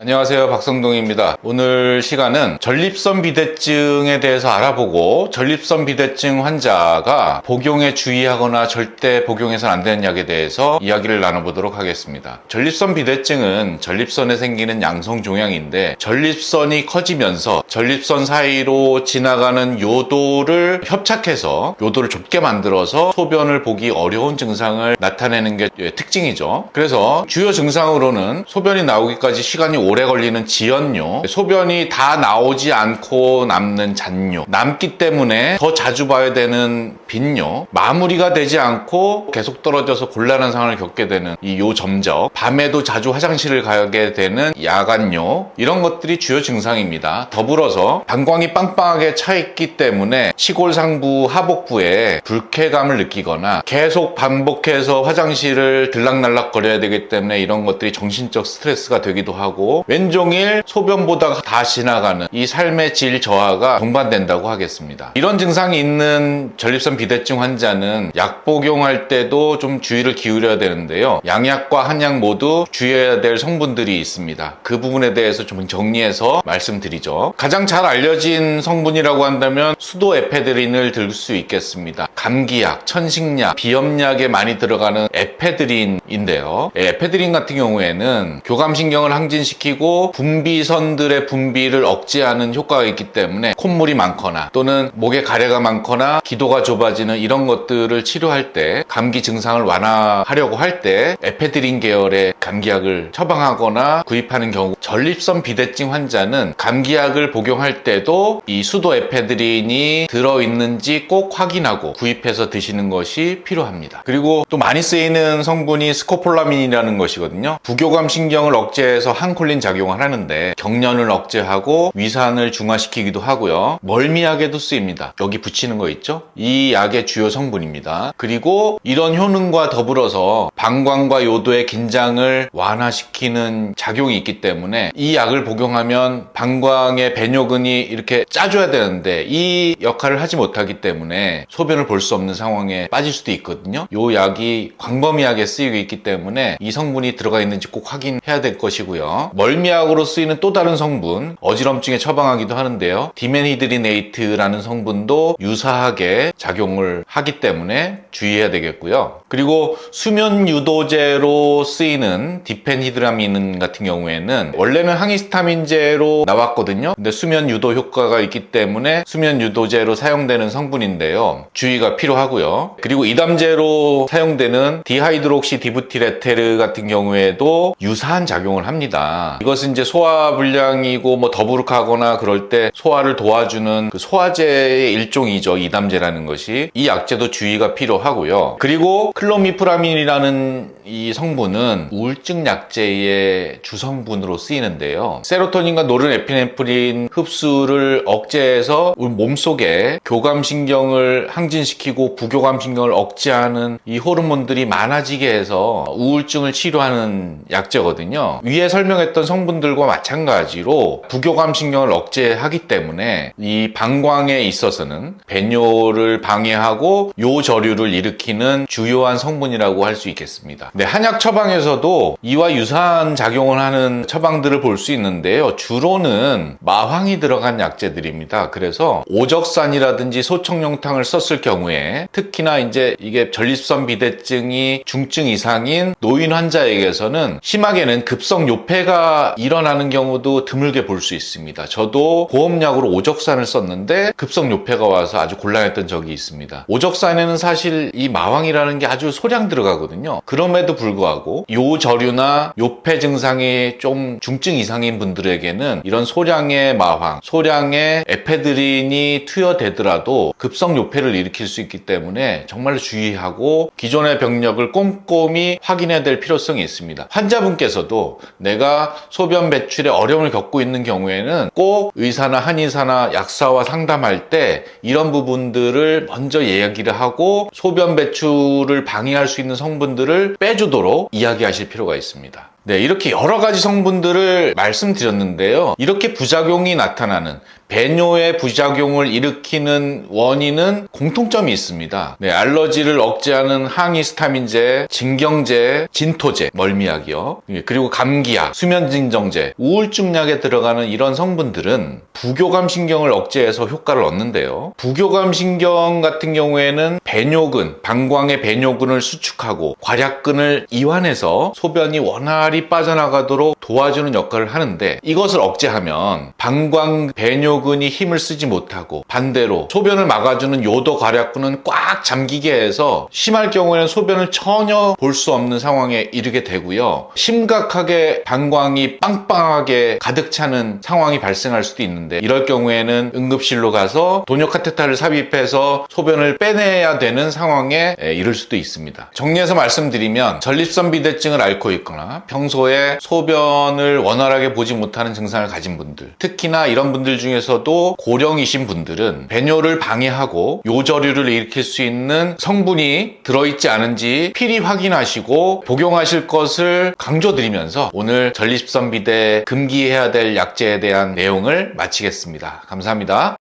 안녕하세요, 박성동입니다. 오늘 시간은 전립선 비대증에 대해서 알아보고 전립선 비대증 환자가 복용에 주의하거나 절대 복용해서는 안 되는 약에 대해서 이야기를 나눠보도록 하겠습니다. 전립선 비대증은 전립선에 생기는 양성 종양인데 전립선이 커지면서 전립선 사이로 지나가는 요도를 협착해서 요도를 좁게 만들어서 소변을 보기 어려운 증상을 나타내는 게 특징이죠. 그래서 주요 증상으로는 소변이 나오기까지 시간이 오래 걸리는 지연요, 소변이 다 나오지 않고 남는 잔뇨, 남기 때문에 더 자주 봐야 되는 빈뇨, 마무리가 되지 않고 계속 떨어져서 곤란한 상황을 겪게 되는 이 요점적, 밤에도 자주 화장실을 가게 되는 야간뇨, 이런 것들이 주요 증상입니다. 더불어서 방광이 빵빵하게 차 있기 때문에 치골상부 하복부에 불쾌감을 느끼거나 계속 반복해서 화장실을 들락날락 거려야 되기 때문에 이런 것들이 정신적 스트레스가 되기도 하고, 왼종일 소변 보다가 다 지나가는 이 삶의 질 저하가 동반된다고 하겠습니다. 이런 증상이 있는 전립선 비대증 환자는 약 복용할 때도 좀 주의를 기울여야 되는데요. 양약과 한약 모두 주의해야 될 성분들이 있습니다. 그 부분에 대해서 좀 정리해서 말씀드리죠. 가장 잘 알려진 성분이라고 한다면 수도 에페드린을 들 수 있겠습니다. 감기약, 천식약, 비염약에 많이 들어가는 에페드린인데요. 에페드린 같은 경우에는 교감신경을 항진시키고 분비선들의 분비를 억제하는 효과가 있기 때문에 콧물이 많거나 또는 목에 가래가 많거나 기도가 좁아지는 이런 것들을 치료할 때, 감기 증상을 완화하려고 할 때 에페드린 계열의 감기약을 처방하거나 구입하는 경우, 전립선 비대증 환자는 감기약을 복용할 때도 이 수도 에페드린이 들어있는지 꼭 확인하고 구입해서 드시는 것이 필요합니다. 그리고 또 많이 쓰이는 성분이 스코폴라민이라는 것이거든요. 부교감 신경을 억제해서 항콜린 작용을 하는데 경련을 억제하고 위산을 중화시키기도 하고요. 멀미약에도 쓰입니다. 여기 붙이는 거 있죠? 이 약의 주요 성분입니다. 그리고 이런 효능과 더불어서 방광과 요도의 긴장을 완화시키는 작용이 있기 때문에 이 약을 복용하면 방광의 배뇨근이 이렇게 짜줘야 되는데 이 역할을 하지 못하기 때문에 소변을 볼 수 없는 상황에 빠질 수도 있거든요. 이 약이 광범위하게 쓰이고 있기 때문에 이 성분이 들어가 있는지 꼭 확인해야 될 것이고요. 멀미약으로 쓰이는 또 다른 성분, 어지럼증에 처방하기도 하는데요. 디멘히드리네이트라는 성분도 유사하게 작용을 하기 때문에 주의해야 되겠고요. 그리고 수면 유도제로 쓰이는 디펜히드라민 같은 경우에는 원래는 항히스타민제로 나왔거든요. 근데 수면 유도 효과가 있기 때문에 수면 유도제로 사용되는 성분인데요. 주의가 필요하고요. 그리고 이담제로 사용되는 디하이드록시 디부티레테르 같은 경우에도 유사한 작용을 합니다. 이것은 이제 소화불량이고 뭐 더부룩하거나 그럴 때 소화를 도와주는 그 소화제의 일종이죠. 이담제라는 것이. 이 약제도 주의가 필요하고요. 그리고 클로미프라민이라는 이 성분은 우울증 약제의 주성분으로 쓰이는데요. 세로토닌과 노르에피네프린 흡수를 억제해서 우리 몸속에 교감신경을 항진시키고 부교감신경을 억제하는 이 호르몬들이 많아지게 해서 우울증을 치료하는 약제거든요. 위에 설명했던 성분들과 마찬가지로 부교감신경을 억제하기 때문에 이 방광에 있어서는 배뇨를 방해하고 요저류를 일으키는 주요한 성분이라고 할 수 있겠습니다. 네, 한약 처방에서도 이와 유사한 작용을 하는 처방들을 볼 수 있는데요. 주로는 마황이 들어간 약제들입니다. 그래서 오적산이라든지 소청룡탕을 썼을 경우에 특히나 이제 이게 전립선 비대증이 중증 이상인 노인 환자에게서는 심하게는 급성 요폐가 일어나는 경우도 드물게 볼 수 있습니다. 저도 고험약으로 오적산을 썼는데 급성 요폐가 와서 아주 곤란했던 적이 있습니다. 오적산에는 사실 이 마황이라는 게 아주 소량 들어가거든요. 그럼에도 불구하고 요저류나 요폐 증상이 좀 중증 이상인 분들에게는 이런 소량의 마황, 소량의 에페드린이 투여되더라도 급성 요폐를 일으킬 수 있기 때문에 정말로 주의하고 기존의 병력을 꼼꼼히 확인해야 될 필요성이 있습니다. 환자분께서도 내가 소변 배출에 어려움을 겪고 있는 경우에는 꼭 의사나 한의사나 약사와 상담할 때 이런 부분들을 먼저 이야기를 하고 소변 배출을 방해할 수 있는 성분들을 빼주도록 이야기하실 필요가 있습니다. 네, 이렇게 여러 가지 성분들을 말씀드렸는데요. 이렇게 부작용이 나타나는 배뇨의 부작용을 일으키는 원인은 공통점이 있습니다. 네, 알러지를 억제하는 항히스타민제, 진경제, 진토제, 멀미약이요. 그리고 감기약, 수면진정제, 우울증약에 들어가는 이런 성분들은 부교감신경을 억제해서 효과를 얻는데요. 부교감신경 같은 경우에는 배뇨근, 방광의 배뇨근을 수축하고 괄약근을 이완해서 소변이 원활히 빠져나가도록 도와주는 역할을 하는데, 이것을 억제하면 방광 배뇨근이 힘을 쓰지 못하고 반대로 소변을 막아주는 요도 괄약근은 꽉 잠기게 해서 심할 경우에는 소변을 전혀 볼 수 없는 상황에 이르게 되고요. 심각하게 방광이 빵빵하게 가득 차는 상황이 발생할 수도 있는데, 이럴 경우에는 응급실로 가서 돈역 카테터를 삽입해서 소변을 빼내야 되는 상황에 이를 수도 있습니다. 정리해서 말씀드리면, 전립선 비대증을 앓고 있거나 평소에 소변을 원활하게 보지 못하는 증상을 가진 분들, 특히나 이런 분들 중에서도 고령이신 분들은 배뇨를 방해하고 요저류를 일으킬 수 있는 성분이 들어있지 않은지 필히 확인하시고 복용하실 것을 강조드리면서 오늘 전립선 비대 금기해야 될 약제에 대한 내용을 마치겠습니다. 감사합니다.